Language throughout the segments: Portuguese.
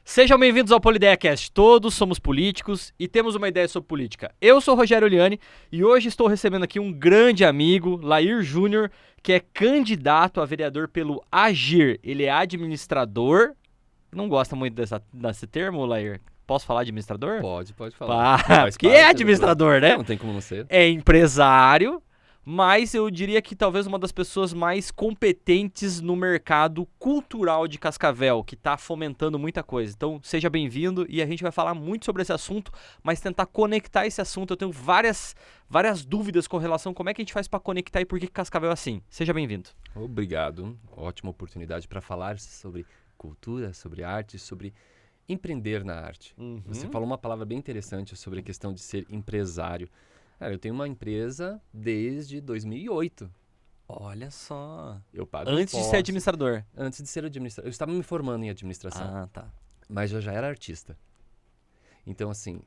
Sejam bem-vindos ao PolideiaCast. Todos somos políticos e temos uma ideia sobre política. Eu sou o Rogério Oliani e hoje estou recebendo aqui um grande amigo, Lair Júnior, que é candidato a vereador pelo AGIR. Ele é administrador. Não gosta muito desse termo, Lair? Posso falar de administrador? Pode falar. Porque é administrador, né? Não tem como não ser. É empresário, mas eu diria que talvez uma das pessoas mais competentes no mercado cultural de Cascavel, que está fomentando muita coisa. Então, seja bem-vindo e a gente vai falar muito sobre esse assunto, mas tentar conectar esse assunto. Eu tenho várias dúvidas com relação a como é que a gente faz para conectar e por que Cascavel é assim. Seja bem-vindo. Obrigado. Ótima oportunidade para falar sobre cultura, sobre arte, sobre empreender na arte. Você falou uma palavra bem interessante sobre a questão de ser empresário. Cara, eu tenho uma empresa desde 2008. Olha só. Eu pago Antes de ser impostos. administrador. Antes de ser administrador. Eu estava me formando em administração, Ah, tá. mas eu já era artista. Então, assim,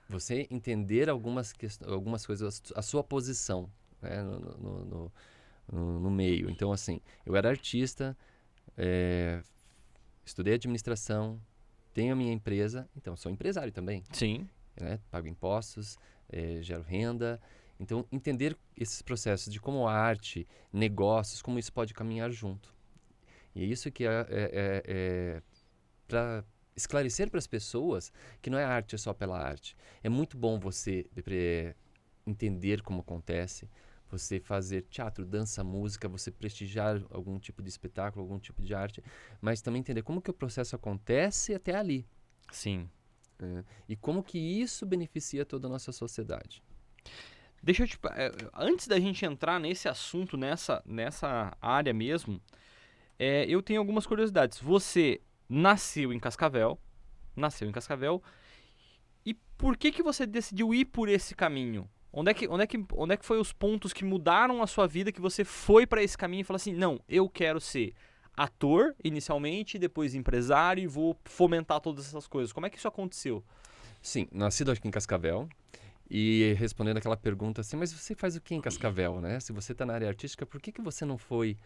você entender algumas coisas, a sua posição, né, no meio. Então, assim, eu era artista, estudei administração, tenho a minha empresa, então sou empresário também, Sim. né? Pago impostos, gero renda. Então, entender esses processos de como a arte, negócios, como isso pode caminhar junto. E é isso que é para esclarecer para as pessoas que não é arte só pela arte. É muito bom você entender como acontece, você fazer teatro, dança, música, você prestigiar algum tipo de espetáculo, algum tipo de arte, mas também entender como que o processo acontece até ali. Sim. E como que isso beneficia toda a nossa sociedade. Deixa eu te... Antes da gente entrar nesse assunto, nessa área mesmo, eu tenho algumas curiosidades. Você nasceu em Cascavel, e por que você decidiu ir por esse caminho? Onde é que foi os pontos que mudaram a sua vida que você foi para esse caminho e falou assim, não, eu quero ser ator inicialmente, depois empresário e vou fomentar todas essas coisas. Como é que isso aconteceu? Sim, nascido aqui em Cascavel. E respondendo aquela pergunta assim, mas você faz o que em Cascavel, né? Se você está na área artística, por que você não foi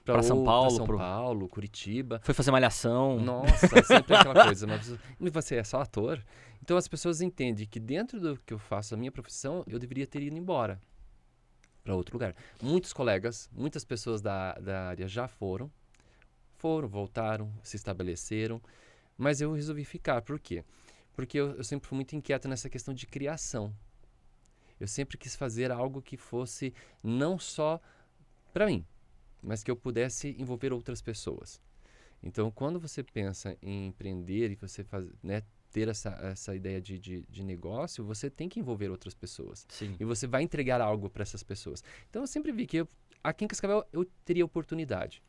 para São Paulo, Paulo, Curitiba? Foi fazer malhação. Nossa, sempre aquela coisa. Mas você é só ator? Então as pessoas entendem que dentro do que eu faço, a minha profissão, eu deveria ter ido embora para outro lugar. Muitos colegas, muitas pessoas da área já foram, voltaram, se estabeleceram, mas eu resolvi ficar. Por quê? Porque eu sempre fui muito inquieto nessa questão de criação. Eu sempre quis fazer algo que fosse não só para mim, mas que eu pudesse envolver outras pessoas. Então, quando você pensa em empreender e você ter essa ideia de negócio, você tem que envolver outras pessoas. Sim. E você vai entregar algo para essas pessoas. Então, eu sempre vi que aqui em Cascavel eu teria oportunidade.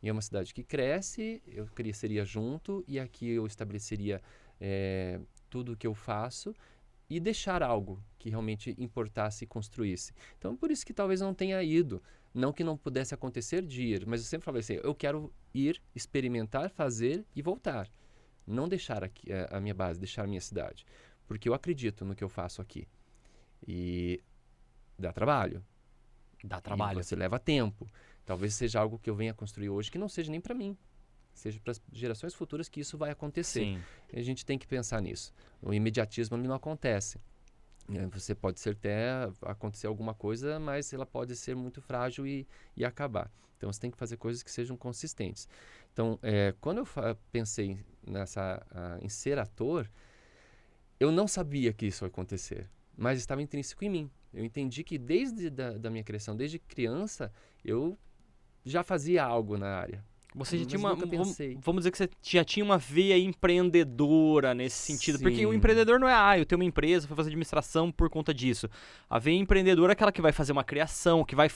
E é uma cidade que cresce, eu cresceria junto e aqui eu estabeleceria tudo o que eu faço e deixar algo que realmente importasse e construísse. Então, por isso que talvez não tenha ido. Não que não pudesse acontecer de ir, mas eu sempre falei assim, eu quero ir, experimentar, fazer e voltar. Não deixar aqui, a minha base, deixar a minha cidade. Porque eu acredito no que eu faço aqui. E dá trabalho. Dá trabalho. E você leva tempo. Talvez seja algo que eu venha construir hoje que não seja nem para mim. Seja para as gerações futuras que isso vai acontecer. Sim. A gente tem que pensar nisso. O imediatismo não acontece. Você pode ser até acontecer alguma coisa, mas ela pode ser muito frágil e acabar. Então, você tem que fazer coisas que sejam consistentes. Então, quando eu pensei em ser ator, eu não sabia que isso ia acontecer, mas estava intrínseco em mim. Eu entendi que desde da minha criação, desde criança, eu já fazia algo na área. Você já tinha nunca pensei. Vamos dizer que você já tinha uma veia empreendedora nesse sentido. Sim. Porque o empreendedor não é, eu tenho uma empresa, vou fazer administração por conta disso. A veia empreendedora é aquela que vai fazer uma criação, que vai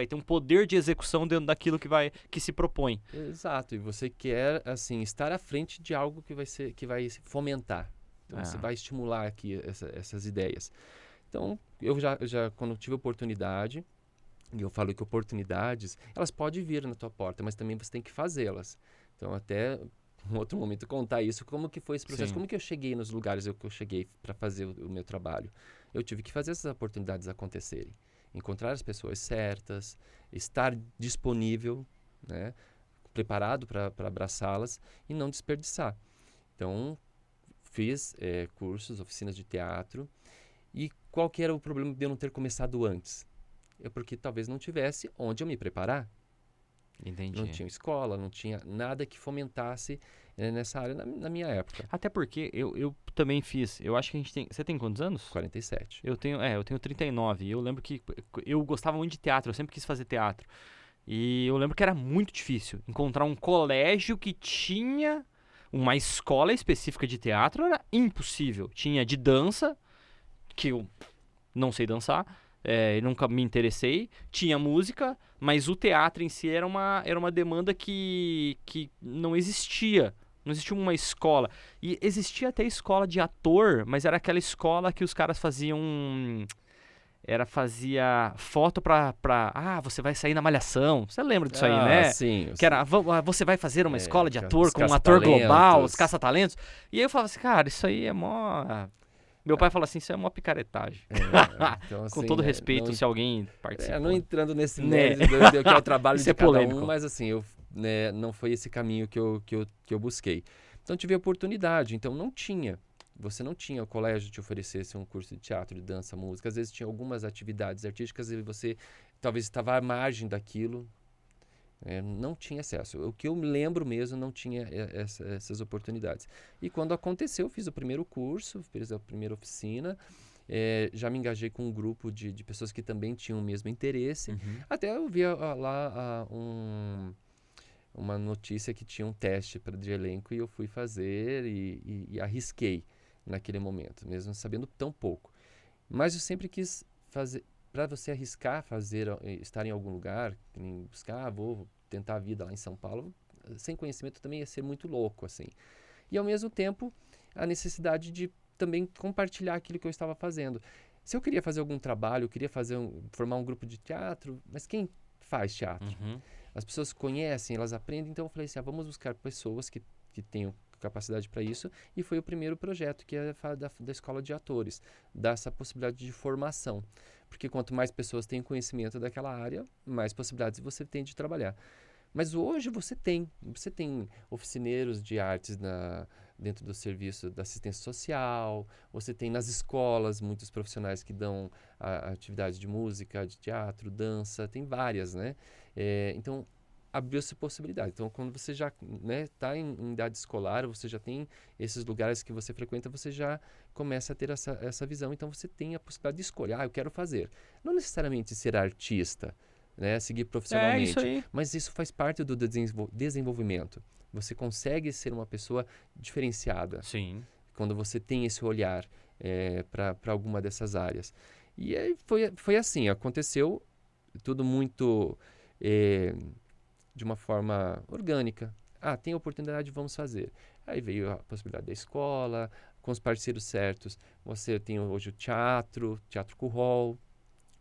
ter um poder de execução dentro daquilo que se propõe. Exato, e você quer, assim, estar à frente de algo que vai fomentar. Então, você vai estimular aqui essas ideias. Então, eu já quando tive oportunidade, e eu falo que oportunidades, elas podem vir na tua porta, mas também você tem que fazê-las. Então, até em outro momento, contar isso, como que foi esse processo, Sim. como que eu cheguei nos lugares que eu cheguei para fazer o meu trabalho. Eu tive que fazer essas oportunidades acontecerem. Encontrar as pessoas certas, estar disponível, né, preparado para abraçá-las e não desperdiçar. Então, fiz cursos, oficinas de teatro. E qual que era o problema de eu não ter começado antes? É porque talvez não tivesse onde eu me preparar. Entendi. Não tinha escola, não tinha nada que fomentasse nessa área na minha época. Até porque eu também fiz. Eu acho que a gente tem. Você tem quantos anos? 47. Eu tenho 39. E eu lembro que eu gostava muito de teatro, eu sempre quis fazer teatro. E eu lembro que era muito difícil encontrar um colégio que tinha uma escola específica de teatro, era impossível. Tinha de dança, que eu não sei dançar, nunca me interessei. Tinha música, mas o teatro em si era uma demanda que não existia. Não existia uma escola. E existia até escola de ator, mas era aquela escola que os caras faziam. Fazia foto você vai sair na Malhação. Você lembra disso aí, né? Sim. Que era, você vai fazer uma escola de ator os com um ator global, caça-talentos. os caça-talentos. E aí eu falava assim, cara, isso aí é mó... Meu pai falou assim, isso é mó picaretagem. Então, Com assim, todo né, respeito, não, se alguém participou. não entrando nesse Né? mérito do que é o trabalho Isso de é cada polêmico. um, mas assim, não foi esse caminho que eu busquei. Então tive a oportunidade, então não tinha. Você não tinha o colégio te oferecesse um curso de teatro, de dança, música. Às vezes tinha algumas atividades artísticas e você talvez estava à margem daquilo. Não tinha acesso. O que eu me lembro mesmo, não tinha essas oportunidades. E quando aconteceu, fiz o primeiro curso, fiz a primeira oficina. Já me engajei com um grupo de pessoas que também tinham o mesmo interesse. Uhum. Até eu vi lá uma notícia que tinha um teste de elenco e eu fui fazer e arrisquei naquele momento, mesmo sabendo tão pouco. Mas eu sempre quis fazer, para você arriscar estar em algum lugar, buscar, vou tentar a vida lá em São Paulo, sem conhecimento também ia ser muito louco, assim. E ao mesmo tempo, a necessidade de também compartilhar aquilo que eu estava fazendo. Se eu queria fazer algum trabalho, eu queria formar um grupo de teatro, mas quem faz teatro? Uhum. As pessoas conhecem, elas aprendem, então eu falei assim, vamos buscar pessoas que tenham capacidade para isso, e foi o primeiro projeto, que é da Escola de Atores, dar essa possibilidade de formação, porque quanto mais pessoas têm conhecimento daquela área, mais possibilidades você tem de trabalhar. Mas hoje você tem oficineiros de artes dentro do serviço da assistência social, você tem nas escolas muitos profissionais que dão atividades de música, de teatro, dança, tem várias, né? Então, abriu-se possibilidade. Então, quando você já está em idade escolar, você já tem esses lugares que você frequenta, você já começa a ter essa visão. Então, você tem a possibilidade de escolher, eu quero fazer. Não necessariamente ser artista, seguir profissionalmente. Isso aí. Mas isso faz parte do desenvolvimento. Você consegue ser uma pessoa diferenciada. Sim. Quando você tem esse olhar para alguma dessas áreas. E aí foi assim, aconteceu tudo muito de uma forma orgânica. Tem oportunidade, vamos fazer. Aí veio a possibilidade da escola, com os parceiros certos. Você tem hoje o Teatro Currol,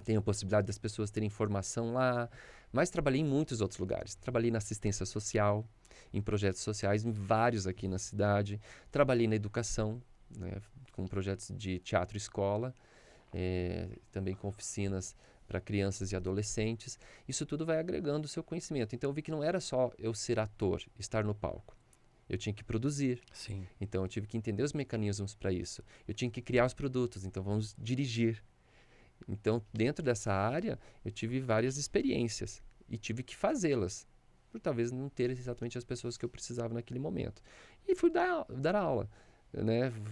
tem a possibilidade das pessoas terem formação lá, mas trabalhei em muitos outros lugares. Trabalhei na assistência social, em projetos sociais, em vários aqui na cidade. Trabalhei na educação, com projetos de teatro escola, também com oficinas para crianças e adolescentes. Isso tudo vai agregando o seu conhecimento. Então eu vi que não era só eu ser ator, estar no palco. Eu tinha que produzir. Sim. Então eu tive que entender os mecanismos para isso. Eu tinha que criar os produtos, então vamos dirigir. Então, dentro dessa área, eu tive várias experiências e tive que fazê-las, por talvez não ter exatamente as pessoas que eu precisava naquele momento. E fui dar aula,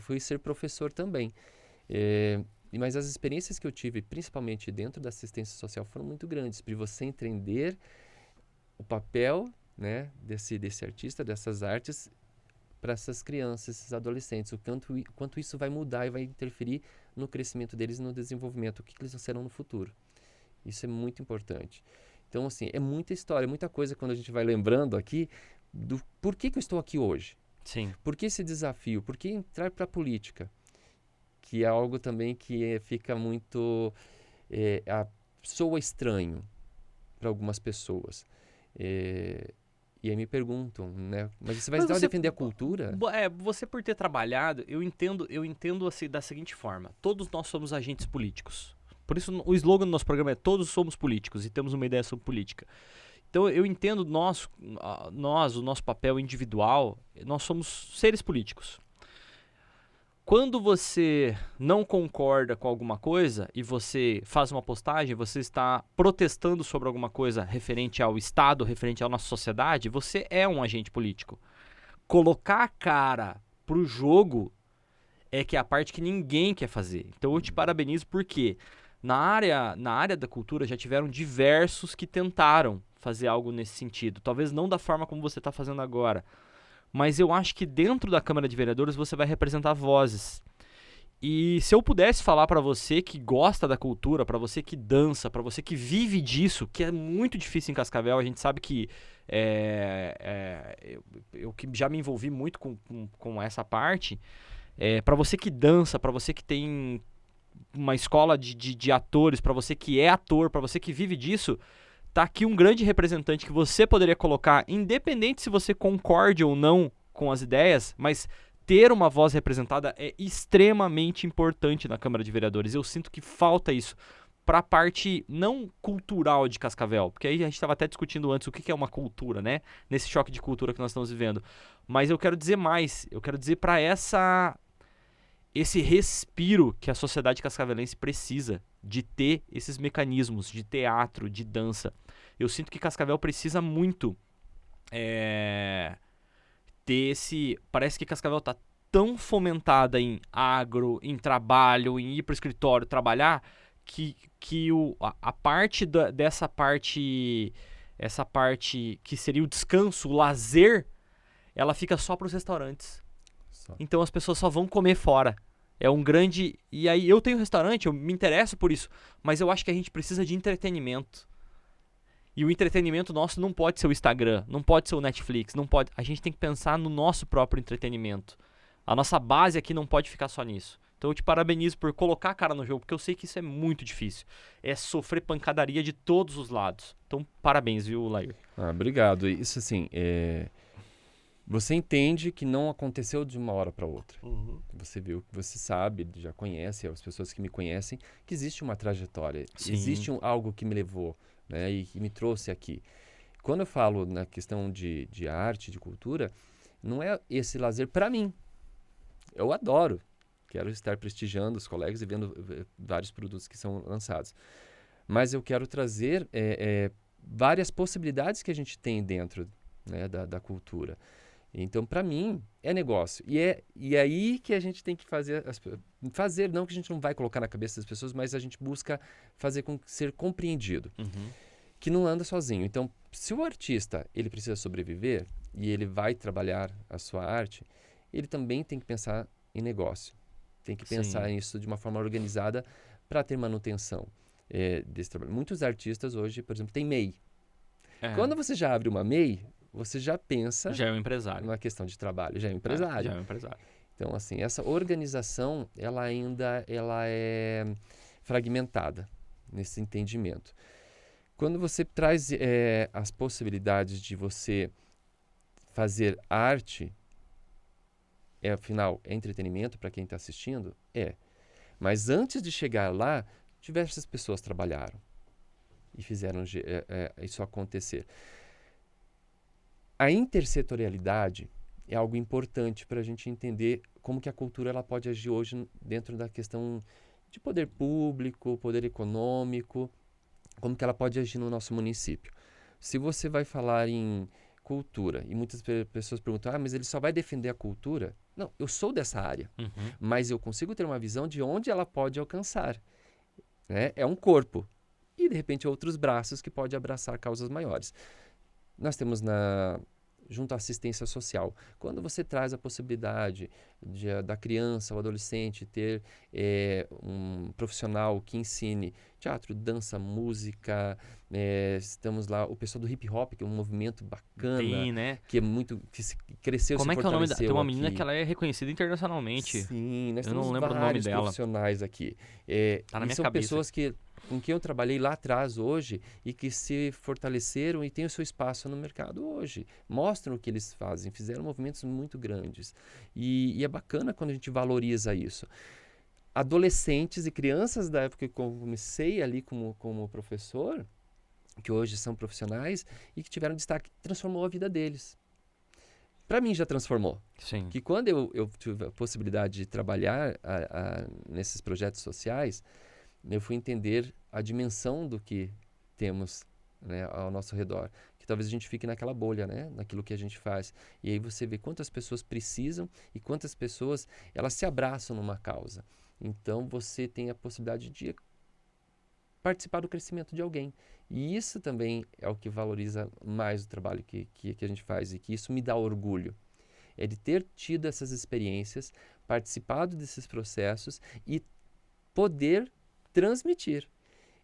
fui ser professor também. Mas as experiências que eu tive, principalmente dentro da assistência social, foram muito grandes, para você entender o papel desse artista, dessas artes, para essas crianças, esses adolescentes, o quanto isso vai mudar e vai interferir no crescimento deles e no desenvolvimento, o que eles serão no futuro. Isso é muito importante. Então, assim, é muita história, muita coisa quando a gente vai lembrando aqui do por que eu estou aqui hoje. Sim. Por que esse desafio? Por que entrar para a política? Que é algo também que fica muito... soa estranho para algumas pessoas. E aí me perguntam, mas você vai defender a cultura? Você por ter trabalhado, eu entendo assim, da seguinte forma. Todos nós somos agentes políticos. Por isso o slogan do nosso programa é todos somos políticos e temos uma ideia sobre política. Então eu entendo o nosso papel individual, nós somos seres políticos. Quando você não concorda com alguma coisa e você faz uma postagem, você está protestando sobre alguma coisa referente ao Estado, referente à nossa sociedade, você é um agente político. Colocar a cara pro jogo é que é a parte que ninguém quer fazer. Então eu te parabenizo porque na área da cultura já tiveram diversos que tentaram fazer algo nesse sentido. Talvez não da forma como você está fazendo agora, mas eu acho que dentro da Câmara de Vereadores você vai representar vozes. E se eu pudesse falar pra você que gosta da cultura, pra você que dança, pra você que vive disso, que é muito difícil em Cascavel, a gente sabe que eu que já me envolvi muito com essa parte, para você que dança, pra você que tem uma escola de atores, pra você que é ator, pra você que vive disso, tá aqui um grande representante que você poderia colocar, independente se você concorde ou não com as ideias, mas ter uma voz representada é extremamente importante na Câmara de Vereadores. Eu sinto que falta isso para a parte não cultural de Cascavel, porque aí a gente estava até discutindo antes o que é uma cultura, né? Nesse choque de cultura que nós estamos vivendo. Mas eu quero dizer mais, eu quero dizer para esse respiro que a sociedade cascavelense precisa de ter esses mecanismos de teatro, de dança. Eu sinto que Cascavel precisa muito ter esse... Parece que Cascavel está tão fomentada em agro, em trabalho, em ir para o escritório trabalhar, que a parte dessa parte... Essa parte que seria o descanso, o lazer, ela fica só para os restaurantes. Então as pessoas só vão comer fora. É um grande... E aí eu tenho restaurante, eu me interesso por isso, mas eu acho que a gente precisa de entretenimento. E o entretenimento nosso não pode ser o Instagram, não pode ser o Netflix, não pode... A gente tem que pensar no nosso próprio entretenimento. A nossa base aqui não pode ficar só nisso. Então eu te parabenizo por colocar a cara no jogo, porque eu sei que isso é muito difícil. É sofrer pancadaria de todos os lados. Então parabéns, viu, Lair? Obrigado. Isso assim, você entende que não aconteceu de uma hora para outra. Uhum. Você viu, você sabe, já conhece, as pessoas que me conhecem, que existe uma trajetória. Sim. Existe algo que me levou, né, e que me trouxe aqui. Quando eu falo na questão de arte, de cultura, não é esse lazer para mim. Eu adoro. Quero estar prestigiando os colegas e vendo vários produtos que são lançados. Mas eu quero trazer várias possibilidades que a gente tem dentro, né, da cultura. Então, para mim, é negócio. E é aí que a gente tem que fazer... não que a gente não vai colocar na cabeça das pessoas, mas a gente busca fazer ser compreendido. Uhum. Que não anda sozinho. Então, se o artista ele precisa sobreviver e ele vai trabalhar a sua arte, ele também tem que pensar em negócio. Tem que pensar nisso de uma forma organizada para ter manutenção desse trabalho. Muitos artistas hoje, por exemplo, têm MEI. Quando você já abre uma MEI, você já pensa... Já é um empresário. Numa questão de trabalho. Já é um empresário. Já é um empresário. Então, assim, essa organização, ela é fragmentada nesse entendimento. Quando você traz as possibilidades de você fazer arte... afinal, é entretenimento para quem está assistindo? Mas antes de chegar lá, diversas pessoas trabalharam e fizeram isso acontecer. A intersetorialidade é algo importante para a gente entender como que a cultura ela pode agir hoje dentro da questão de poder público, poder econômico, como que ela pode agir no nosso município. Se você vai falar em cultura, e muitas pessoas perguntam, mas ele só vai defender a cultura? Não, eu sou dessa área, mas eu consigo ter uma visão de onde ela pode alcançar. Né? É um corpo. E, de repente, outros braços que pode abraçar causas maiores. Nós temos junto à assistência social, quando você traz a possibilidade da criança ou adolescente ter um profissional que ensine teatro, dança, música, estamos lá, o pessoal do hip hop, que é um movimento bacana, Tem, né? que é muito, que cresceu, Como se é que é o nome fortaleceu Tem uma menina aqui. que ela é reconhecida internacionalmente. Sim, nós Eu temos não lembro o nome vários dela. profissionais aqui. Tá na e minha são cabeça. pessoas com quem eu trabalhei lá atrás hoje e que se fortaleceram e têm o seu espaço no mercado hoje. Mostram o que eles fazem, fizeram movimentos muito grandes. E é bacana quando a gente valoriza isso. Adolescentes e crianças da época que eu comecei ali como professor, que hoje são profissionais e que tiveram destaque, transformou a vida deles. Para mim já transformou. Sim. Que quando eu tive a possibilidade de trabalhar nesses projetos sociais, eu fui entender a dimensão do que temos, né, ao nosso redor. Que talvez a gente fique naquela bolha, né, naquilo que a gente faz. E aí você vê quantas pessoas precisam e quantas pessoas elas se abraçam numa causa. Então você tem a possibilidade de participar do crescimento de alguém. E isso também é o que valoriza mais o trabalho que a gente faz e que isso me dá orgulho. É de ter tido essas experiências, participado desses processos e poder transmitir.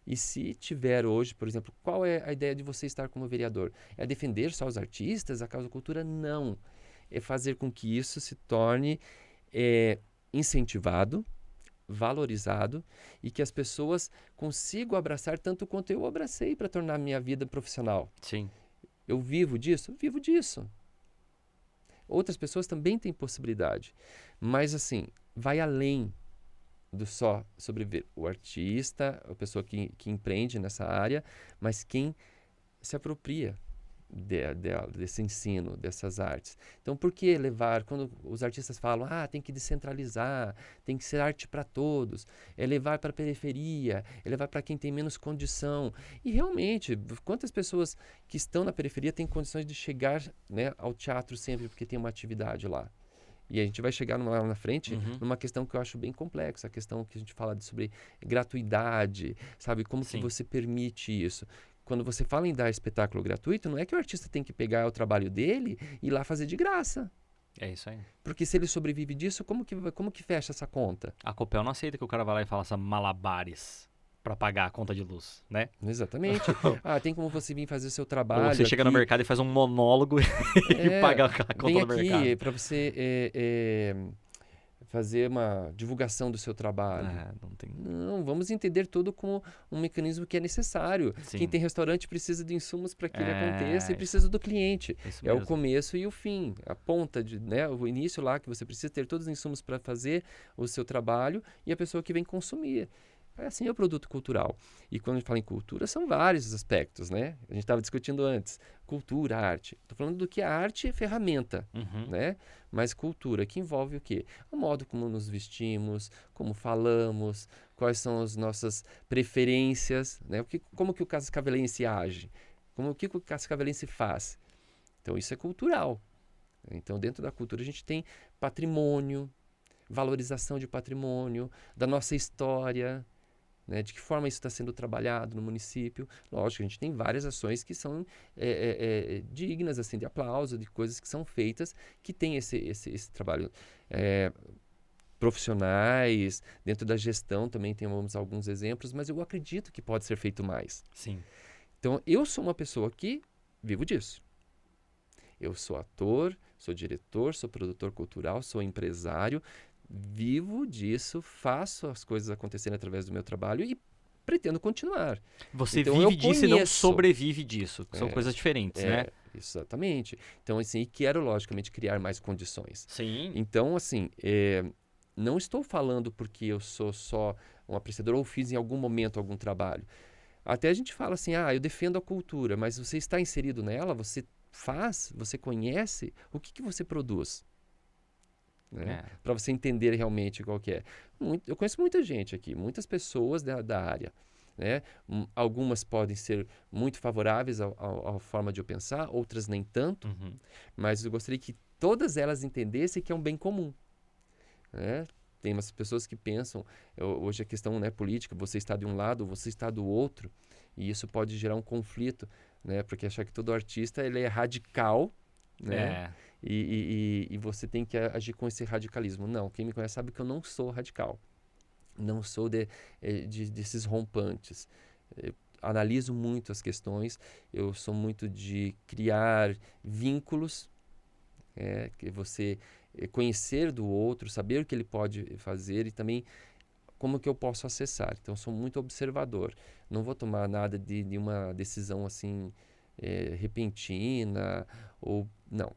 E se tiver hoje, por exemplo, qual é a ideia de você estar como vereador? É defender só os artistas, a causa da cultura? Não. É fazer com que isso se torne incentivado, valorizado e que as pessoas consigam abraçar tanto quanto eu abracei para tornar minha vida profissional. Sim. Eu vivo disso? Vivo disso. Outras pessoas também têm possibilidade. Mas, assim, vai além do só sobreviver. O artista, a pessoa que empreende nessa área, mas quem se apropria desse ensino, dessas artes. Então, por que levar, quando os artistas falam, tem que descentralizar, tem que ser arte para todos, é levar para a periferia, é levar para quem tem menos condição. E realmente, quantas pessoas que estão na periferia têm condições de chegar, né, ao teatro sempre porque tem uma atividade lá? E a gente vai chegar lá na frente numa questão que eu acho bem complexa, a questão que a gente fala sobre gratuidade, sabe? Como que você permite isso? Quando você fala em dar espetáculo gratuito, não é que o artista tem que pegar o trabalho dele e ir lá fazer de graça. É isso aí. Porque se ele sobrevive disso, como que fecha essa conta? A Copel não aceita que o cara vá lá e faça malabares para pagar a conta de luz, né? Exatamente. Tem como você vir fazer o seu trabalho. Ou você chega no mercado e faz um monólogo e paga a conta do mercado. Vem aqui para você fazer uma divulgação do seu trabalho. Não, vamos entender tudo como um mecanismo que é necessário. Sim. Quem tem restaurante precisa de insumos para que ele aconteça e precisa do cliente. É o começo e o fim, a ponta, né, o início lá que você precisa ter todos os insumos para fazer o seu trabalho e a pessoa que vem consumir. Assim é o produto cultural. E quando a gente fala em cultura, são vários aspectos, né? A gente estava discutindo antes. Cultura, arte. Estou falando do que a arte é ferramenta, né? Mas cultura, que envolve o quê? O modo como nos vestimos, como falamos, quais são as nossas preferências, né? Como que o cascavelense age? O que o cascavelense faz? Então, isso é cultural. Então, dentro da cultura, a gente tem patrimônio, valorização de patrimônio, da nossa história, né, de que forma isso está sendo trabalhado no município. Lógico, a gente tem várias ações que são dignas assim, de aplauso, de coisas que são feitas, que tem esse trabalho. Profissionais, dentro da gestão também temos alguns exemplos, mas eu acredito que pode ser feito mais. Sim. Então, eu sou uma pessoa que vivo disso. Eu sou ator, sou diretor, sou produtor cultural, sou empresário, vivo disso, faço as coisas acontecerem através do meu trabalho e pretendo continuar. Você vive disso e não sobrevive disso. São coisas diferentes, né? Exatamente. Então, assim, quero, logicamente, criar mais condições. Sim. Então, assim, não estou falando porque eu sou só um apreciador ou fiz em algum momento algum trabalho. Até a gente fala assim, eu defendo a cultura, mas você está inserido nela, você faz, você conhece, o que você produz? Né? Para você entender realmente qual que é. Eu conheço muita gente aqui, muitas pessoas da área. Né? Algumas podem ser muito favoráveis à forma de eu pensar, outras nem tanto, mas eu gostaria que todas elas entendessem que é um bem comum. Né? Tem umas pessoas que pensam, hoje a questão, né, política, você está de um lado, você está do outro, e isso pode gerar um conflito, né? Porque achar que todo artista ele é radical, né? E você tem que agir com esse radicalismo. Não, quem me conhece sabe que eu não sou radical. Não sou desses rompantes. Eu analiso muito as questões. Eu sou muito de criar vínculos. Que você conhecer do outro, saber o que ele pode fazer e também como que eu posso acessar. Então, sou muito observador. Não vou tomar nada de uma decisão assim repentina ou... Não.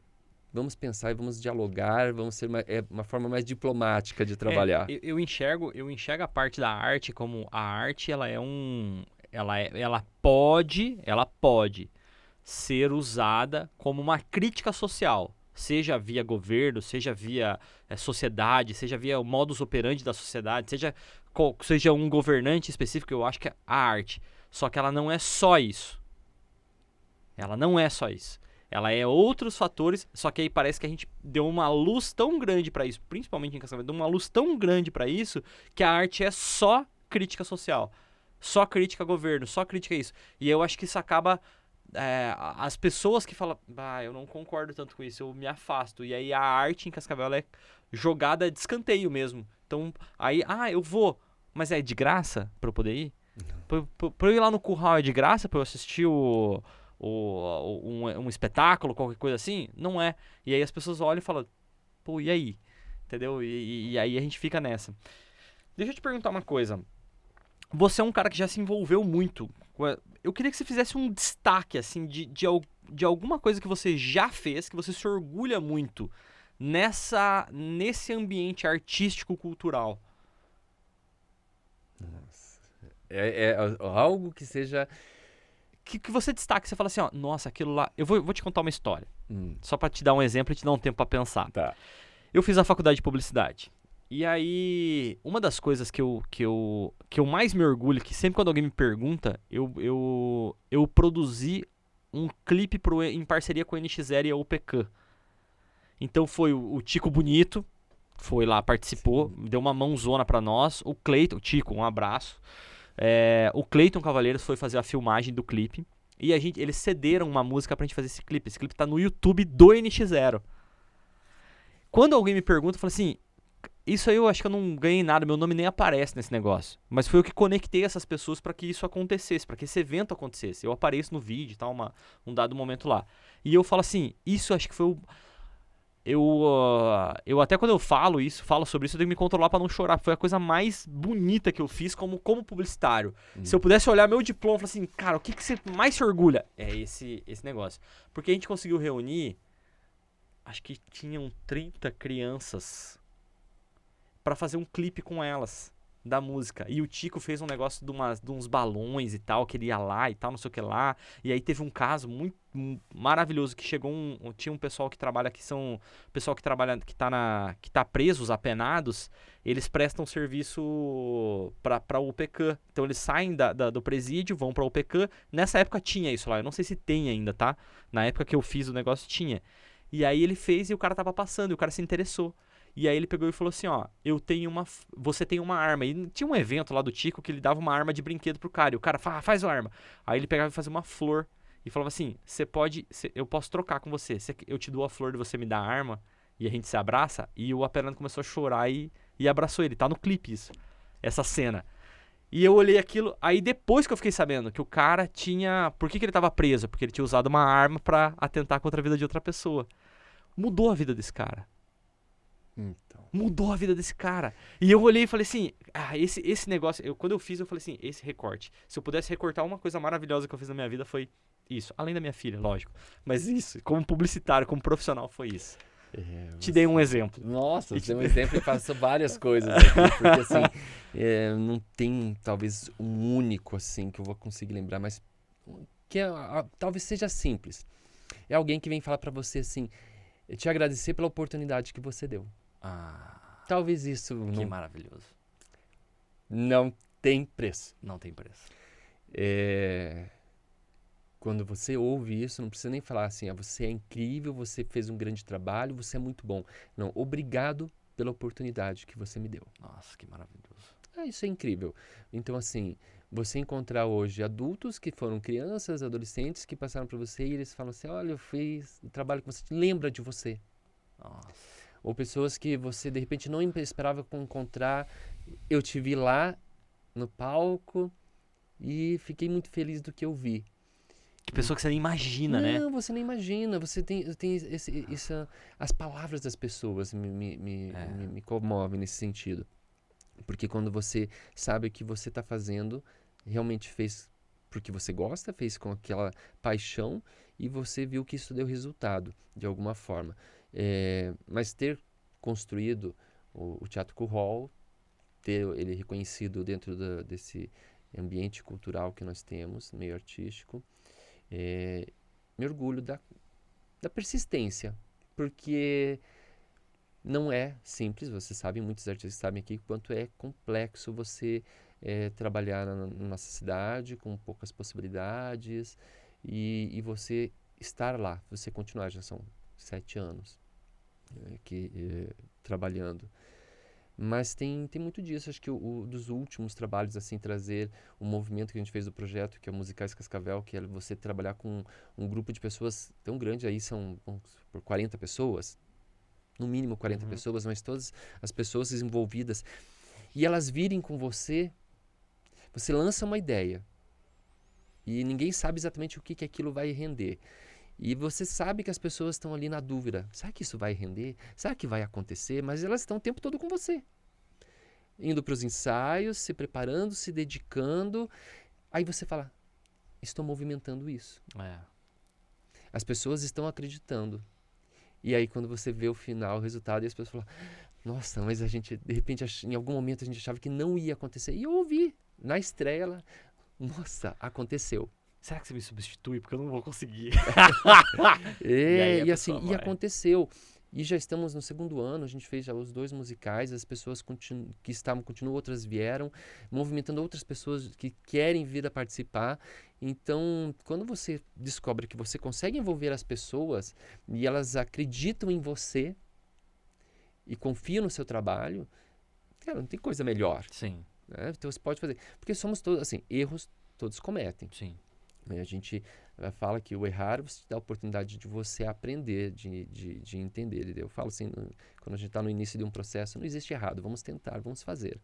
Vamos pensar e vamos dialogar, vamos ser uma forma mais diplomática de trabalhar. Eu enxergo a parte da arte como a arte, ela é ela pode ser usada como uma crítica social, seja via governo, seja via sociedade, seja via o modus operandi da sociedade, seja um governante específico. Eu acho que é a arte. Só que ela não é só isso. Ela não é só isso. Ela é outros fatores, só que aí parece que a gente deu uma luz tão grande pra isso, principalmente em Cascavel, deu uma luz tão grande pra isso, que a arte é só crítica social, só crítica a governo, só crítica a isso. E eu acho que isso acaba... as pessoas que falam, eu não concordo tanto com isso, eu me afasto. E aí a arte em Cascavel ela é jogada de escanteio mesmo. Então, aí, eu vou, mas é de graça pra eu poder ir? Pra eu ir lá no Curral é de graça pra eu assistir um espetáculo, qualquer coisa assim? Não é. E aí as pessoas olham e falam, pô, e aí? Entendeu? E aí a gente fica nessa. Deixa eu te perguntar uma coisa. Você é um cara que já se envolveu muito. Eu queria que você fizesse um destaque, assim, de alguma coisa que você já fez, que você se orgulha muito nesse ambiente artístico-cultural. Nossa. É algo que seja... Que você destaque, você fala assim, ó, nossa, aquilo lá... Eu vou te contar uma história, só pra te dar um exemplo e te dar um tempo pra pensar. Tá. Eu fiz a faculdade de publicidade. E aí, uma das coisas que eu mais me orgulho, que sempre quando alguém me pergunta, eu produzi um clipe em parceria com a NX0 e a UPK. Então foi o Tico Bonito, foi lá, participou, deu uma mãozona pra nós. O Cleiton, Tico, um abraço. O Cleiton Cavaleiros foi fazer a filmagem do clipe. E eles cederam uma música pra gente fazer esse clipe. Esse clipe tá no YouTube do NX0. Quando alguém me pergunta, eu falo assim... Isso aí eu acho que eu não ganhei nada, meu nome nem aparece nesse negócio. Mas foi eu que conectei essas pessoas para que isso acontecesse, para que esse evento acontecesse. Eu apareço no vídeo e tal, um dado momento lá. E eu falo assim, isso acho que foi o... Eu até quando eu falo sobre isso, eu tenho que me controlar para não chorar. Foi a coisa mais bonita que eu fiz como publicitário. Se eu pudesse olhar meu diploma e falar assim, cara, o que você mais se orgulha? É esse negócio. Porque a gente conseguiu reunir, acho que tinham 30 crianças pra fazer um clipe com elas, da música. E o Tico fez um negócio de uns balões e tal, que ele ia lá e tal, não sei o que lá. E aí teve um caso muito maravilhoso, que chegou tinha um pessoal que trabalha, pessoal que trabalha, que tá presos, apenados, eles prestam serviço pra UPK. Então eles saem do presídio, vão pra UPK. Nessa época tinha isso lá, eu não sei se tem ainda, tá? Na época que eu fiz o negócio tinha. E aí ele fez e o cara tava passando, e o cara se interessou. E aí ele pegou e falou assim, ó, você tem uma arma. E tinha um evento lá do Tico que ele dava uma arma de brinquedo pro cara. E o cara fala, faz a arma. Aí ele pegava e fazia uma flor. E falava assim, eu posso trocar com você. Eu te dou a flor e você me dá a arma. E a gente se abraça. E o apenado começou a chorar e abraçou ele. Tá no clipe isso. Essa cena. E eu olhei aquilo. Aí depois que eu fiquei sabendo que o cara tinha... Por que ele tava preso? Porque ele tinha usado uma arma pra atentar contra a vida de outra pessoa. Mudou a vida desse cara. Então. Mudou a vida desse cara. E eu olhei e falei assim, esse negócio, quando eu fiz, eu falei assim, esse recorte. Se eu pudesse recortar uma coisa maravilhosa que eu fiz na minha vida, foi isso. Além da minha filha, lógico. Mas isso, como publicitário, como profissional, foi isso. Te dei um exemplo. Nossa, você deu um exemplo e passou várias coisas aqui. Porque assim, não tem talvez um único assim que eu vou conseguir lembrar, mas que talvez seja simples. É alguém que vem falar pra você assim, te agradecer pela oportunidade que você deu. Talvez isso Que maravilhoso. Não tem preço. Não tem preço. Quando você ouve isso, não precisa nem falar assim, você é incrível, você fez um grande trabalho, você é muito bom. Não, obrigado pela oportunidade que você me deu. Nossa, que maravilhoso. Isso é incrível. Então, assim, você encontrar hoje adultos que foram crianças, adolescentes, que passaram por você e eles falam assim, olha, eu fiz o trabalho que você lembra de você. Nossa. Ou pessoas que você, de repente, não esperava encontrar. Eu te vi lá no palco e fiquei muito feliz do que eu vi. Que pessoa que você nem imagina, né? Não, você nem imagina. Você tem as palavras das pessoas me comovem nesse sentido. Porque quando você sabe que você está fazendo, realmente fez porque você gosta, fez com aquela paixão e você viu que isso deu resultado, de alguma forma. Mas ter construído o Teatro Curral, ter ele reconhecido dentro desse ambiente cultural que nós temos, meio artístico. Me orgulho da persistência, porque não é simples, você sabe, muitos artistas sabem aqui quanto é complexo você trabalhar na nossa cidade com poucas possibilidades e você estar lá, você continuar, já são 7 anos trabalhando. Mas tem muito disso, acho que dos últimos trabalhos, assim, trazer o movimento que a gente fez do projeto, que é o Musicais Cascavel, que é você trabalhar com um grupo de pessoas tão grande, aí são por 40 pessoas, no mínimo 40 pessoas, mas todas as pessoas envolvidas, e elas virem com você lança uma ideia, e ninguém sabe exatamente o que aquilo vai render. E você sabe que as pessoas estão ali na dúvida. Será que isso vai render? Será que vai acontecer? Mas elas estão o tempo todo com você. Indo para os ensaios, se preparando, se dedicando. Aí você fala, estou movimentando isso. As pessoas estão acreditando. E aí quando você vê o final, o resultado, e as pessoas falam, nossa, mas a gente, de repente, em algum momento a gente achava que não ia acontecer. E eu ouvi, na estreia, ela, nossa, aconteceu. Será que você me substitui? Porque eu não vou conseguir. E assim, e aconteceu. E já estamos no 2º ano, a gente fez já os 2 musicais, as pessoas que estavam continuam, outras vieram, movimentando outras pessoas que querem vir a participar. Então, quando você descobre que você consegue envolver as pessoas e elas acreditam em você e confiam no seu trabalho, cara, não tem coisa melhor. Sim. Né? Então você pode fazer. Porque somos todos, assim, erros todos cometem. Sim. A gente fala que o errar você te dá a oportunidade de você aprender, de entender. Eu falo assim, quando a gente está no início de um processo, não existe errado, vamos tentar, vamos fazer.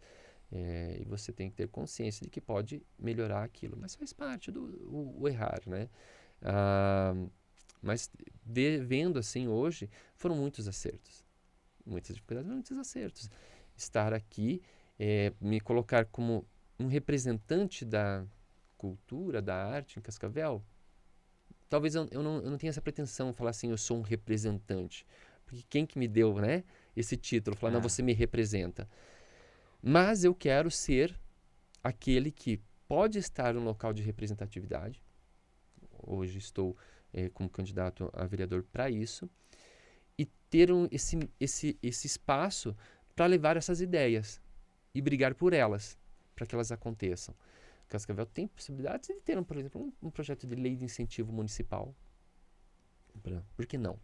E você tem que ter consciência de que pode melhorar aquilo, mas faz parte do errar, né? Mas vendo assim hoje, foram muitos acertos. Muitas dificuldades, mas muitos acertos. Estar aqui, me colocar como um representante da cultura, da arte em Cascavel, talvez eu não tenha essa pretensão de falar assim, eu sou um representante, porque quem que me deu, né, esse título, falar, não, você me representa, mas eu quero ser aquele que pode estar no local de representatividade. Hoje estou como candidato a vereador para isso, e ter esse espaço para levar essas ideias e brigar por elas, para que elas aconteçam. Cascavel tem possibilidades de ter, por exemplo, um projeto de lei de incentivo municipal. Por que não?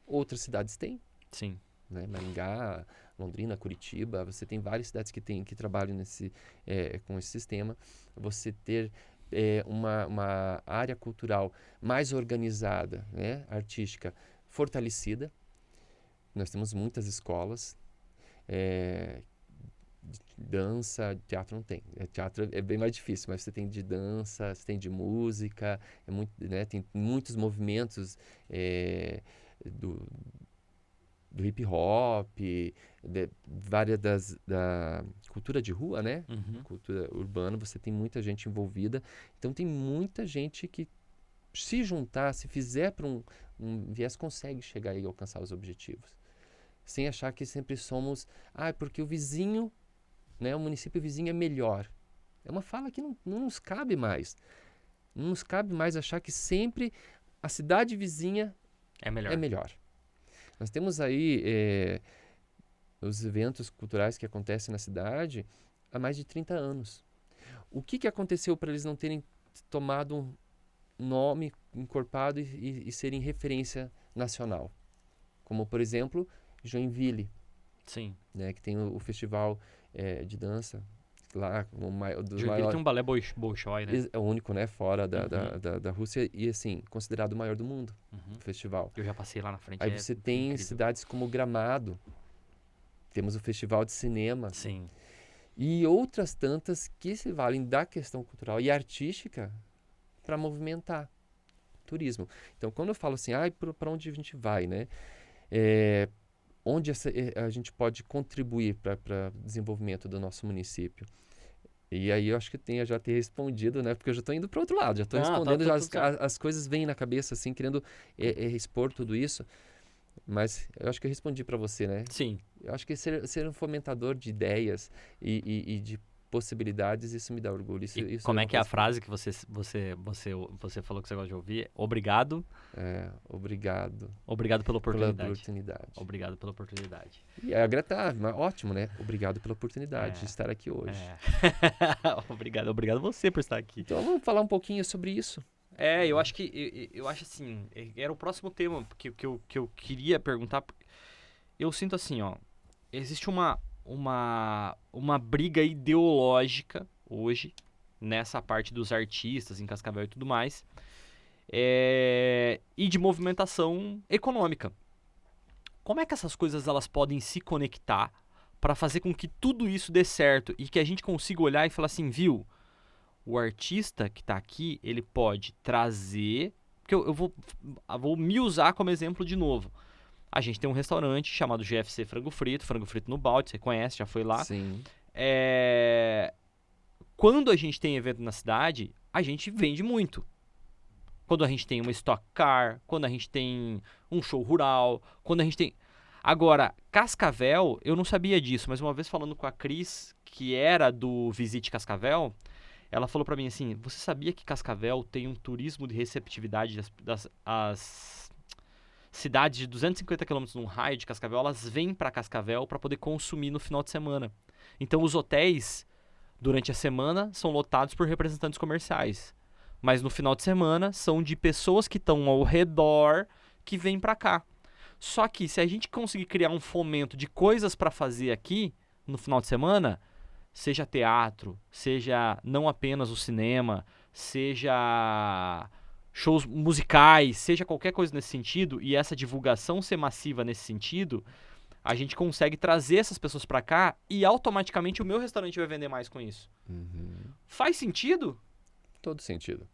Outras cidades têm. Sim. Né? Maringá, Londrina, Curitiba, você tem várias cidades que trabalham com esse sistema. Você ter uma área cultural mais organizada, né? Artística, fortalecida. Nós temos muitas escolas. Dança, teatro não tem. Teatro é bem mais difícil, mas você tem de dança, você tem de música, né, tem muitos movimentos do hip hop, várias da cultura de rua, né? Cultura urbana, você tem muita gente envolvida. Então tem muita gente que, se juntar, se fizer para um viés, consegue chegar e alcançar os objetivos. Sem achar que sempre somos, porque o vizinho, né, o município vizinho é melhor. É uma fala que não nos cabe mais. Não nos cabe mais achar que sempre a cidade vizinha é melhor. Nós temos aí os eventos culturais que acontecem na cidade há mais de 30 anos. O que aconteceu para eles não terem tomado um nome encorpado e serem referência nacional? Como, por exemplo, Joinville. Sim. Né, que tem o festival de dança lá, dos Joinville maiores. Tem um balé Bolshoi, né? É o único, né, fora da Rússia e, assim, considerado o maior do mundo, o festival. Eu já passei lá na frente. Aí você tem incrível. cidades como Gramado, temos o festival de cinema. Sim. E outras tantas que se valem da questão cultural e artística para movimentar turismo. Então, quando eu falo assim, para onde a gente vai, né? Onde a gente pode contribuir para o desenvolvimento do nosso município. E aí eu acho que eu já ter respondido, né? Porque eu já estou indo para o outro lado, já estou respondendo, as coisas vêm na cabeça, assim, querendo expor tudo isso. Mas eu acho que eu respondi para você, né? Sim. Eu acho que ser um fomentador de ideias e de possibilidades, isso me dá orgulho. Isso Como é é uma que é a coisa frase que você falou que você gosta de ouvir? Obrigado. obrigado Obrigado pela pela oportunidade. oportunidade. Obrigado pela oportunidade. E a Greta, ótimo, né? Obrigado pela oportunidade É. de estar aqui hoje. Obrigado você por estar aqui. Então vamos falar um pouquinho sobre isso. Eu acho que eu acho assim, era o próximo tema que eu queria perguntar. Eu sinto assim, ó, existe uma briga ideológica hoje nessa parte dos artistas em Cascavel e tudo mais, e de movimentação econômica. Como é que essas coisas elas podem se conectar para fazer com que tudo isso dê certo e que a gente consiga olhar e falar assim, viu? O artista que está aqui, ele pode trazer... Porque eu vou me usar como exemplo de novo. A gente tem um restaurante chamado GFC Frango Frito no Balde, você conhece, já foi lá. Sim. Quando a gente tem evento na cidade, a gente vende muito. Quando a gente tem uma Stock Car, quando a gente tem um show rural, quando a gente tem... Agora, Cascavel, eu não sabia disso, mas uma vez falando com a Cris, que era do Visite Cascavel, ela falou pra mim assim, você sabia que Cascavel tem um turismo de receptividade as cidades de 250 km num raio de Cascavel, elas vêm pra Cascavel pra poder consumir no final de semana. Então os hotéis, durante a semana, são lotados por representantes comerciais. Mas no final de semana, são de pessoas que estão ao redor que vêm pra cá. Só que se a gente conseguir criar um fomento de coisas pra fazer aqui, no final de semana, seja teatro, seja não apenas o cinema, seja shows musicais, seja qualquer coisa nesse sentido, e essa divulgação ser massiva nesse sentido, a gente consegue trazer essas pessoas pra cá e automaticamente o meu restaurante vai vender mais com isso. Faz sentido? Todo sentido.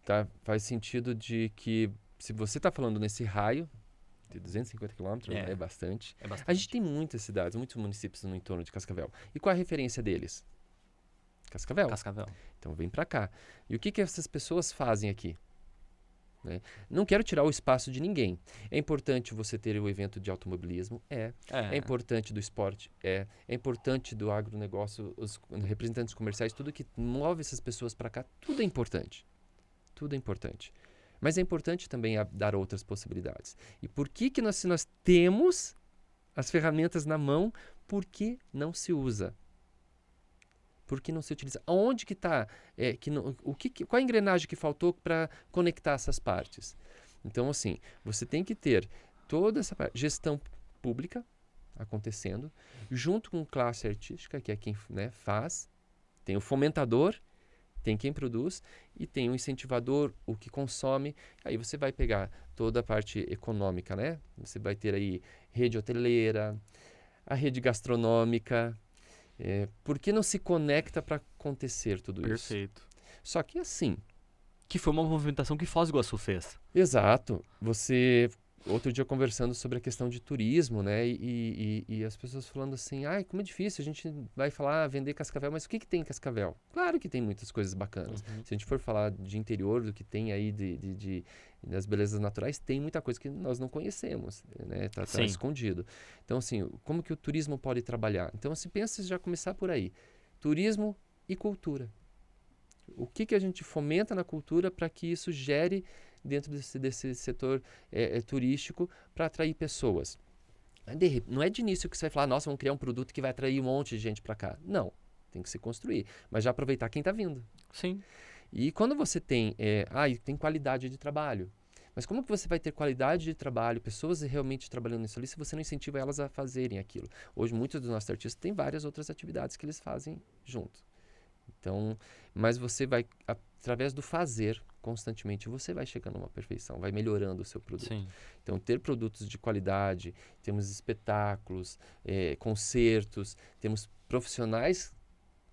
Tá? Faz sentido de que se você está falando nesse raio de 250 quilômetros, é bastante. É bastante. A gente tem muitas cidades, muitos municípios no entorno de Cascavel. E qual a referência deles? Cascavel. Então vem para cá. E o que essas pessoas fazem aqui? Né? Não quero tirar o espaço de ninguém. É importante você ter o evento de automobilismo? É importante do esporte? É importante do agronegócio, os representantes comerciais, tudo que move essas pessoas para cá, tudo é importante. Tudo é importante. Mas é importante também dar outras possibilidades. E por que se nós temos as ferramentas na mão, por que não se usa? Por que não se utiliza? Onde que está? Qual a engrenagem que faltou para conectar essas partes? Então, assim, você tem que ter toda essa gestão pública acontecendo, junto com classe artística, que é quem faz, tem o fomentador, tem quem produz e tem o incentivador, o que consome. Aí você vai pegar toda a parte econômica, né? Você vai ter aí rede hoteleira, a rede gastronômica. Por que não se conecta para acontecer tudo isso? Perfeito. Só que assim... Que foi uma movimentação que Foz do Iguaçu fez. Exato. Outro dia conversando sobre a questão de turismo, né? E as pessoas falando assim, como é difícil, a gente vai falar, vender Cascavel, mas o que tem em Cascavel? Claro que tem muitas coisas bacanas. Se a gente for falar de interior, do que tem aí das belezas naturais, tem muita coisa que nós não conhecemos, né? Tá escondido. Então, assim, como que o turismo pode trabalhar? Então, se pensa já começar por aí. Turismo e cultura. O que a gente fomenta na cultura para que isso gere dentro desse setor turístico para atrair pessoas. Não é de início que você vai falar, nossa, vamos criar um produto que vai atrair um monte de gente para cá. Não, tem que se construir. Mas já aproveitar quem está vindo. Sim. E quando você tem qualidade de trabalho. Mas como que você vai ter qualidade de trabalho, pessoas realmente trabalhando nisso ali, se você não incentiva elas a fazerem aquilo? Hoje, muitos dos nossos artistas têm várias outras atividades que eles fazem junto. Então, mas você vai, através do fazer constantemente, você vai chegando a uma perfeição, vai melhorando o seu produto. Sim. Então, ter produtos de qualidade, temos espetáculos, concertos, temos profissionais,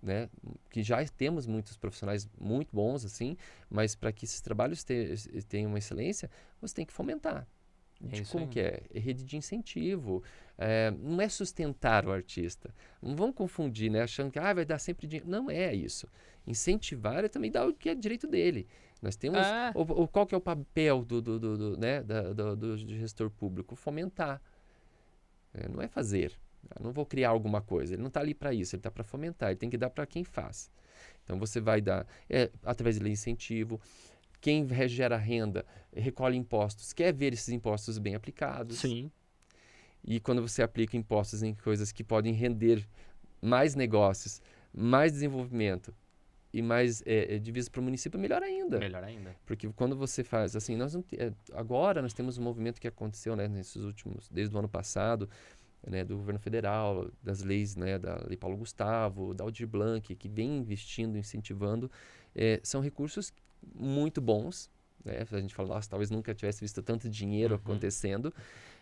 né, que já temos muitos profissionais muito bons, assim, mas para que esses trabalhos tenham uma excelência, você tem que fomentar. Como que é? É rede de incentivo. Não é sustentar o artista. Não vamos confundir, né? Achando que vai dar sempre dinheiro. Não é isso. Incentivar é também dar o que é direito dele. Nós temos... Qual que é o papel do gestor público? Fomentar. Não é fazer. Não vou criar alguma coisa. Ele não está ali para isso, ele está para fomentar, ele tem que dar para quem faz. Então você vai dar, através de lei de incentivo, quem gera renda, recolhe impostos, quer ver esses impostos bem aplicados. Sim. E quando você aplica impostos em coisas que podem render mais negócios, mais desenvolvimento e mais divisas para o município, melhor ainda. Melhor ainda. Porque quando você faz assim, agora nós temos um movimento que aconteceu, né, nesses últimos, desde o ano passado, né, do governo federal, das leis, né, da Lei Paulo Gustavo, da Aldir Blanc, que vem investindo, incentivando, são recursos muito bons, né? A gente fala, nossa, talvez nunca tivesse visto tanto dinheiro acontecendo,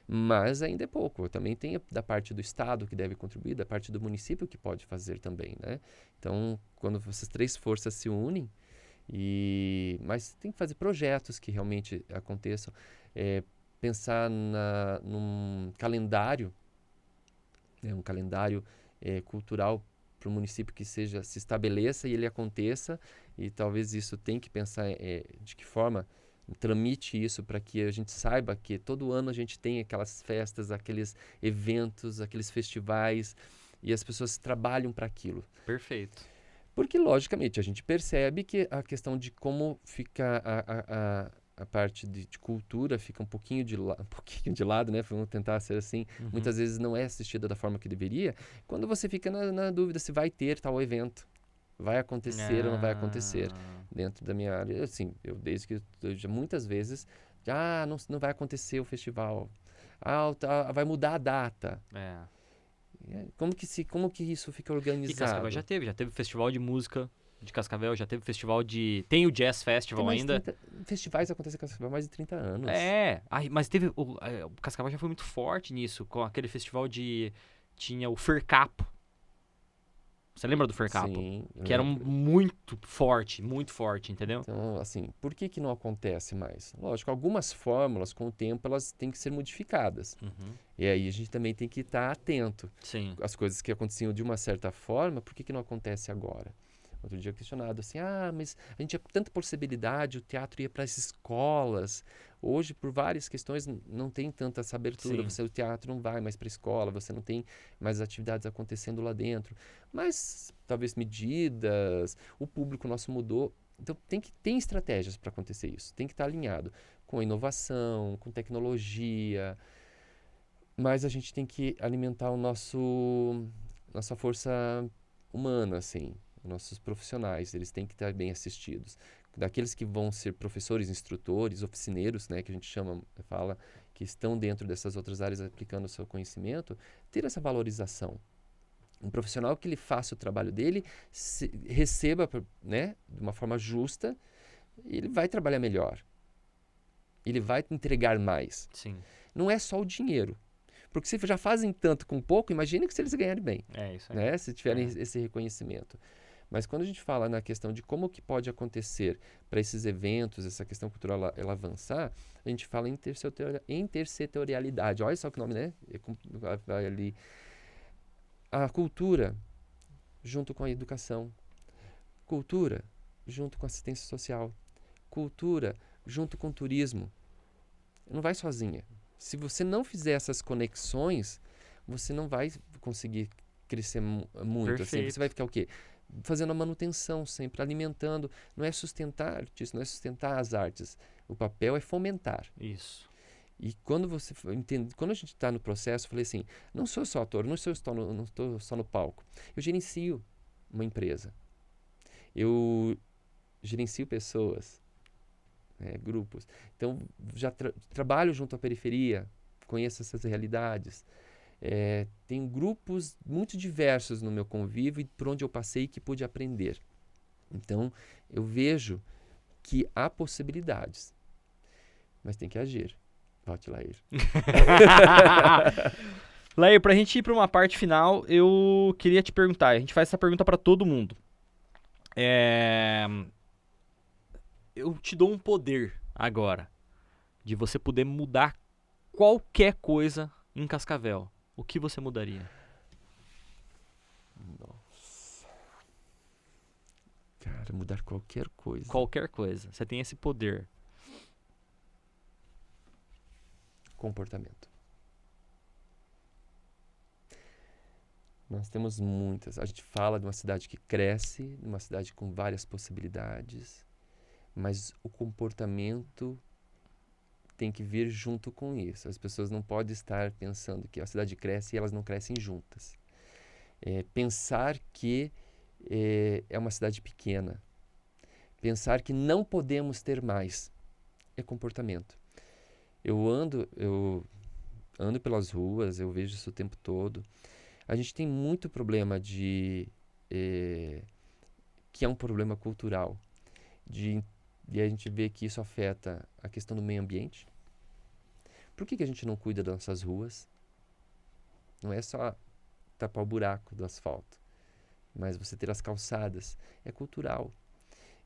mas ainda é pouco. Também tem da parte do Estado que deve contribuir, da parte do município que pode fazer também, né? Então, quando essas três forças se unem, mas tem que fazer projetos que realmente aconteçam, pensar num calendário, né, um calendário cultural para o município que se estabeleça e ele aconteça, e talvez isso tem que pensar de que forma tramite isso para que a gente saiba que todo ano a gente tem aquelas festas, aqueles eventos, aqueles festivais, e as pessoas trabalham para aquilo. Perfeito. Porque, logicamente, a gente percebe que a questão de como fica a parte de cultura fica um pouquinho de lado, né? Vamos tentar ser assim. Muitas vezes não é assistida da forma que deveria. Quando você fica na dúvida se vai ter tal evento, vai acontecer ou não vai acontecer dentro da minha área. Assim, desde que eu já muitas vezes, não vai acontecer o festival. Vai mudar a data. Como que isso fica organizado? E Cascavel já teve festival de música de Cascavel, já teve festival de... Tem o Jazz Festival ainda. Festivais acontecem em Cascavel há mais de 30 anos. Mas teve... O Cascavel já foi muito forte nisso, com aquele festival de... Tinha o Fercapo. Você lembra do Fercapo? Sim. Que era muito forte, entendeu? Então, assim, por que não acontece mais? Lógico, algumas fórmulas, com o tempo, elas têm que ser modificadas. E aí a gente também tem que estar atento. Sim. As coisas que aconteciam de uma certa forma, por que não acontece agora? Outro dia questionado assim, mas a gente tinha tanta possibilidade, o teatro ia para as escolas. Hoje, por várias questões, não tem tanta essa abertura. O teatro não vai mais para a escola, você não tem mais atividades acontecendo lá dentro. Mas, talvez medidas, o público nosso mudou. Então, tem estratégias para acontecer isso. Tem que estar alinhado com a inovação, com tecnologia. Mas a gente tem que alimentar nossa força humana, assim. Nossos profissionais, eles têm que estar bem assistidos. Daqueles que vão ser professores, instrutores, oficineiros, né, que a gente fala, que estão dentro dessas outras áreas aplicando o seu conhecimento, ter essa valorização. Um profissional que ele faça o trabalho dele, receba, né, de uma forma justa, ele vai trabalhar melhor. Ele vai entregar mais. Sim. Não é só o dinheiro. Porque se já fazem tanto com pouco, imagine que se eles ganharem bem. Isso aí. Né, se tiverem esse reconhecimento. Mas quando a gente fala na questão de como que pode acontecer para esses eventos, essa questão cultural ela avançar, a gente fala em intersetorialidade. Olha só que nome, né? Vai ali. A cultura junto com a educação. Cultura junto com a assistência social. Cultura junto com o turismo. Não vai sozinha. Se você não fizer essas conexões, você não vai conseguir crescer muito. Assim, você vai ficar o quê? Fazendo a manutenção sempre, alimentando. Não é sustentar artistas, não é sustentar as artes. O papel é fomentar. Isso. E quando você entende, quando a gente está no processo, eu falei assim, não sou só ator, não estou só no palco. Eu gerencio uma empresa. Eu gerencio pessoas, né, grupos. Então, já trabalho junto à periferia, conheço essas realidades. Tem grupos muito diversos no meu convívio e por onde eu passei que pude aprender. Então, eu vejo que há possibilidades, mas tem que agir. Volte, Lair. Lair, pra gente ir pra uma parte final, eu queria te perguntar, a gente faz essa pergunta pra todo mundo. Eu te dou um poder agora, de você poder mudar qualquer coisa em Cascavel. O que você mudaria? Nossa. Cara, mudar qualquer coisa. Qualquer coisa. Você tem esse poder. Comportamento. Nós temos muitas. A gente fala de uma cidade que cresce, de uma cidade com várias possibilidades, mas o comportamento tem que vir junto com isso. As pessoas não podem estar pensando que a cidade cresce e elas não crescem juntas. Pensar que é uma cidade pequena. Pensar que não podemos ter mais é comportamento. Eu ando pelas ruas, eu vejo isso o tempo todo. A gente tem muito problema que é um problema cultural, e a gente vê que isso afeta a questão do meio ambiente. Por que a gente não cuida das nossas ruas? Não é só tapar o buraco do asfalto, mas você ter as calçadas. É cultural,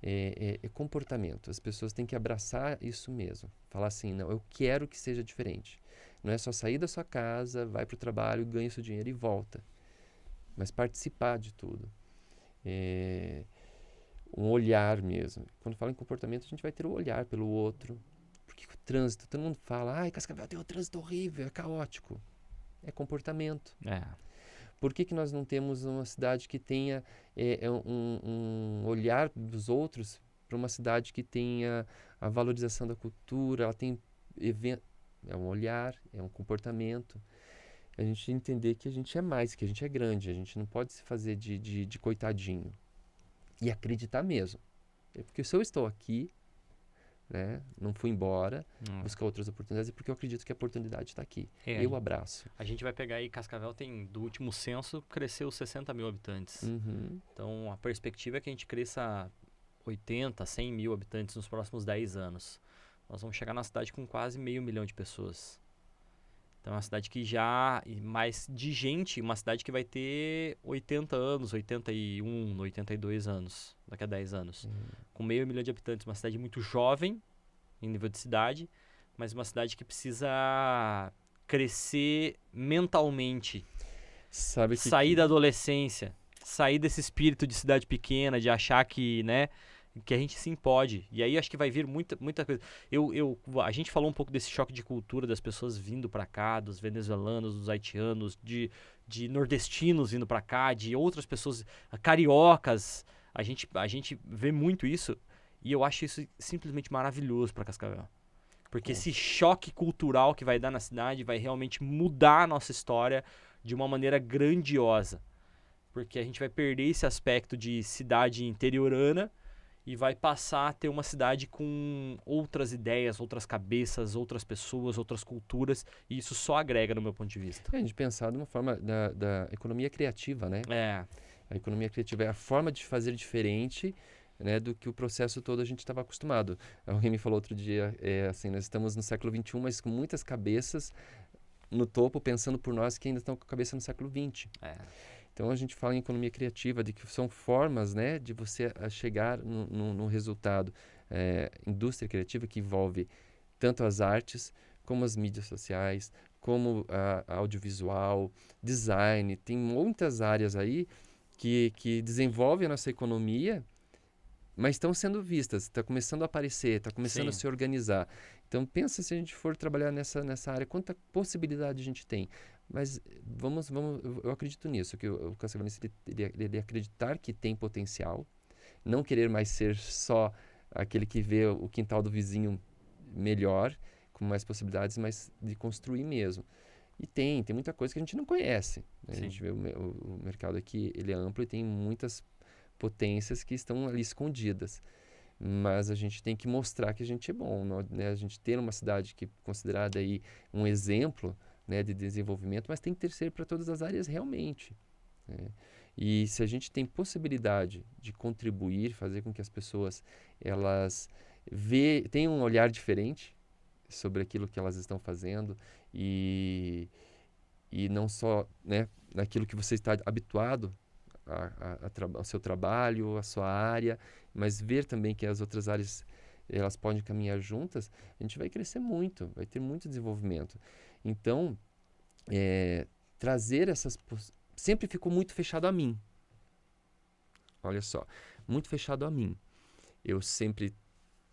é comportamento. As pessoas têm que abraçar isso mesmo. Falar assim, não, eu quero que seja diferente. Não é só sair da sua casa, vai para o trabalho, ganha seu dinheiro e volta. Mas participar de tudo. Um olhar mesmo. Quando fala em comportamento, a gente vai ter o olhar pelo outro. Porque o trânsito, todo mundo fala, ai, Cascavel tem um trânsito horrível, é caótico. É comportamento. Por que nós não temos uma cidade que tenha um olhar dos outros para uma cidade que tenha a valorização da cultura, ela tem evento, é um olhar, é um comportamento. A gente entender que a gente é mais, que a gente é grande, a gente não pode se fazer de coitadinho. E acreditar mesmo. Porque se eu estou aqui, né, não fui embora, buscar outras oportunidades, é porque eu acredito que a oportunidade está aqui. Eu abraço. A gente vai pegar aí, Cascavel tem, do último censo, cresceu 60 mil habitantes. Então, a perspectiva é que a gente cresça 80, 100 mil habitantes nos próximos 10 anos. Nós vamos chegar na cidade com quase 500 mil de pessoas. Então, é uma cidade que já, mais de gente, uma cidade que vai ter 80 anos, 81, 82 anos, daqui a 10 anos. Com 500 mil de habitantes, uma cidade muito jovem, em nível de cidade, mas uma cidade que precisa crescer mentalmente. Sair da adolescência, sair desse espírito de cidade pequena, de achar que, né, que a gente sim pode. E aí acho que vai vir muita coisa. A gente falou um pouco desse choque de cultura, das pessoas vindo para cá, dos venezuelanos, dos haitianos, de nordestinos vindo para cá, de outras pessoas, cariocas. A gente vê muito isso e eu acho isso simplesmente maravilhoso para Cascavel. Porque esse choque cultural que vai dar na cidade vai realmente mudar a nossa história de uma maneira grandiosa. Porque a gente vai perder esse aspecto de cidade interiorana e vai passar a ter uma cidade com outras ideias, outras cabeças, outras pessoas, outras culturas, e isso só agrega no meu ponto de vista. A gente pensar de uma forma da economia criativa, né? A economia criativa é a forma de fazer diferente, né, do que o processo todo a gente estava acostumado. Alguém me falou outro dia, assim, nós estamos no século XXI, mas com muitas cabeças no topo, pensando por nós que ainda estão com a cabeça no século XX. Então, a gente fala em economia criativa, de que são formas, né, de você chegar no resultado. Indústria criativa que envolve tanto as artes, como as mídias sociais, como a audiovisual, design. Tem muitas áreas aí que desenvolvem a nossa economia, mas estão sendo vistas, está começando a aparecer, está começando a se organizar. Então, pensa se a gente for trabalhar nessa área, quanta possibilidade a gente tem. Mas eu acredito nisso, que o cascavelense ele acreditar que tem potencial, não querer mais ser só aquele que vê o quintal do vizinho melhor, com mais possibilidades, mas de construir mesmo. E tem muita coisa que a gente não conhece. Né? A gente vê o mercado aqui, ele é amplo e tem muitas potências que estão ali escondidas. Mas a gente tem que mostrar que a gente é bom, né? A gente ter uma cidade que é considerada aí um exemplo, né, de desenvolvimento, mas tem que ter para todas as áreas realmente. Né? E se a gente tem possibilidade de contribuir, fazer com que as pessoas elas tenham um olhar diferente sobre aquilo que elas estão fazendo e não só, né, naquilo que você está habituado ao seu trabalho, à sua área, mas ver também que as outras áreas elas podem caminhar juntas, a gente vai crescer muito, vai ter muito desenvolvimento. Então, trazer essas... Sempre ficou muito fechado a mim. Olha só, muito fechado a mim. Eu sempre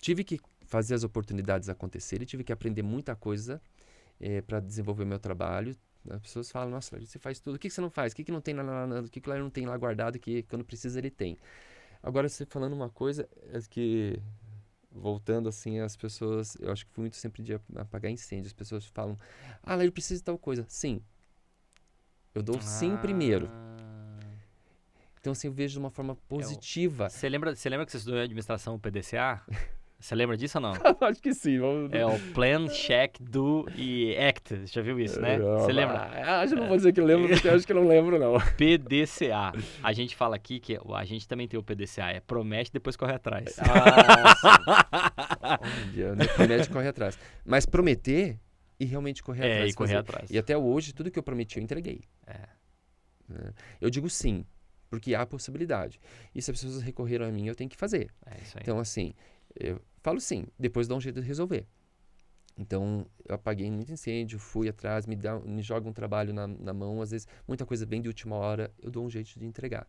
tive que fazer as oportunidades acontecerem, tive que aprender muita coisa para desenvolver meu trabalho, As pessoas falam, nossa, Larry, você faz tudo. O que você não faz? O que não tem o que o Larry não tem lá guardado que quando precisa ele tem? Agora, você falando uma coisa, é que, voltando assim, as pessoas, eu acho que fui muito sempre de apagar incêndio. As pessoas falam, Larry, precisa de tal coisa. Sim. Eu dou sim primeiro. Então, assim, eu vejo de uma forma positiva. Você lembra que você estudou em administração PDCA? Você lembra disso ou não? Acho que sim. É o Plan, Check, Do e Act. Você já viu isso, né? Você lembra? Acho que não vou dizer que eu lembro, porque eu acho que eu não lembro, não. PDCA. A gente fala aqui que a gente também tem o PDCA. É promete, depois corre atrás. Sim. Olha, né? Promete, corre atrás. Mas prometer e realmente correr atrás. E correr atrás. E até hoje, tudo que eu prometi, eu entreguei. Eu digo sim, porque há possibilidade. E se as pessoas recorreram a mim, eu tenho que fazer. É isso aí. Então, assim, eu falo sim, depois dá um jeito de resolver. Então, eu apaguei muito incêndio, fui atrás, me joga um trabalho na mão, às vezes muita coisa bem de última hora, eu dou um jeito de entregar,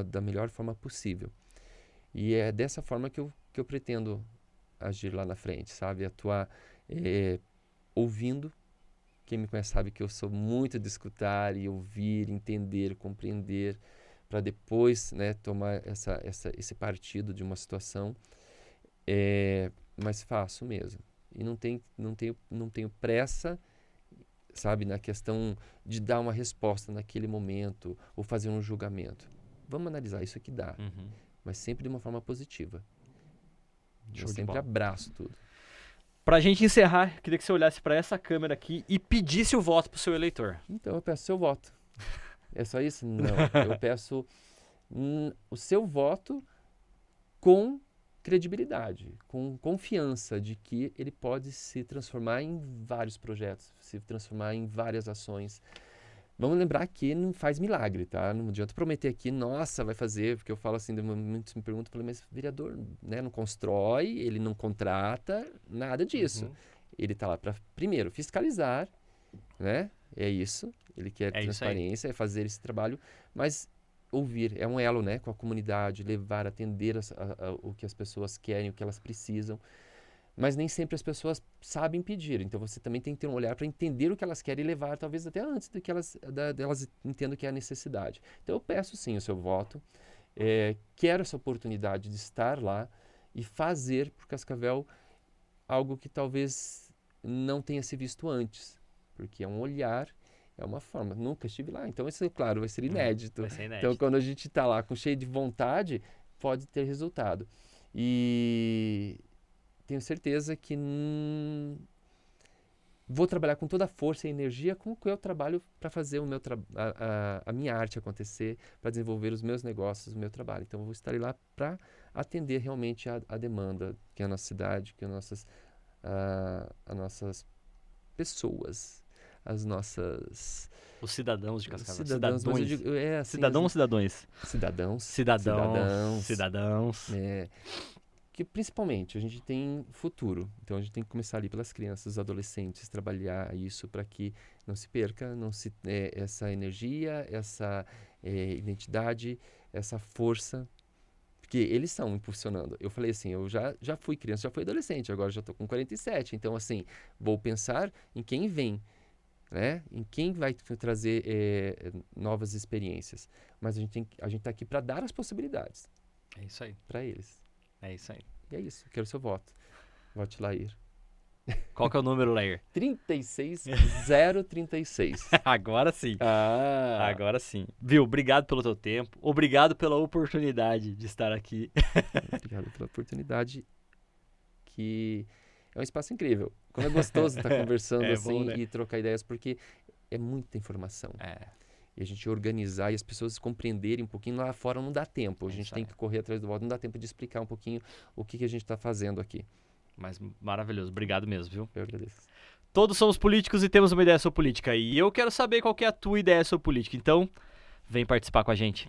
da melhor forma possível. E é dessa forma que eu pretendo agir lá na frente, sabe? Atuar ouvindo. Quem me conhece sabe que eu sou muito de escutar e ouvir, entender, compreender, para depois, né, tomar esse partido de uma situação. Mas faço mesmo. E não tenho pressa, sabe, na questão de dar uma resposta naquele momento ou fazer um julgamento. Vamos analisar isso aqui dá, mas sempre de uma forma positiva. Eu sempre abraço tudo. Pra gente encerrar, queria que você olhasse pra essa câmera aqui e pedisse o voto pro seu eleitor. Então eu peço seu voto. É só isso? Não. Eu peço o seu voto com credibilidade, com confiança de que ele pode se transformar em vários projetos, se transformar em várias ações. Vamos lembrar que não faz milagre, tá? Não adianta prometer aqui, nossa, vai fazer, porque eu falo assim, muitos me perguntam, mas vereador, né, não constrói, ele não contrata, nada disso. Ele está lá para, primeiro, fiscalizar, né? É isso, ele quer transparência, é fazer esse trabalho, mas ouvir, é um elo, né, com a comunidade, levar, atender o que as pessoas querem, o que elas precisam. Mas nem sempre as pessoas sabem pedir. Então você também tem que ter um olhar para entender o que elas querem e levar, talvez até antes de que elas entendam que é a necessidade. Então eu peço sim o seu voto. Quero essa oportunidade de estar lá e fazer por Cascavel algo que talvez não tenha se visto antes. Porque é um olhar, é uma forma. Nunca estive lá. Então isso, claro, vai ser inédito. Vai ser inédito. Então quando a gente está lá com cheio de vontade, pode ter resultado. E tenho certeza que vou trabalhar com toda a força e energia com que eu trabalho para fazer a minha arte acontecer, para desenvolver os meus negócios, o meu trabalho. Então, eu vou estar lá para atender realmente a demanda que é a nossa cidade, que é as nossas pessoas, as nossas... Os cidadãos de Cascavel. Cidadãos, mas eu digo, assim, cidadão ou cidadões? Cidadãos. Cidadãos. Que principalmente a gente tem futuro, então a gente tem que começar ali pelas crianças, os adolescentes, trabalhar isso para que não se perca, essa energia, essa identidade, essa força, porque eles estão impulsionando. Eu falei assim, eu já fui criança, já fui adolescente, agora já estou com 47, então assim, vou pensar em quem vem, né? Em quem vai trazer novas experiências, mas a gente está aqui para dar as possibilidades. É isso aí. Para eles. É isso aí. E é isso, quero seu voto. Vote Lair. Qual que é o número, Lair? 36036. Agora sim. Agora sim. Viu? Obrigado pelo teu tempo. Obrigado pela oportunidade de estar aqui. Obrigado pela oportunidade, que é um espaço incrível. Como é gostoso estar conversando assim, bom, né? E trocar ideias, porque é muita informação. E a gente organizar e as pessoas compreenderem um pouquinho. Lá fora não dá tempo, a gente tem que correr atrás do voto, não dá tempo de explicar um pouquinho o que a gente está fazendo aqui. Mas maravilhoso, obrigado mesmo, viu? Eu agradeço. Todos somos políticos e temos uma ideia sobre política, e eu quero saber qual que é a tua ideia sobre política, então vem participar com a gente.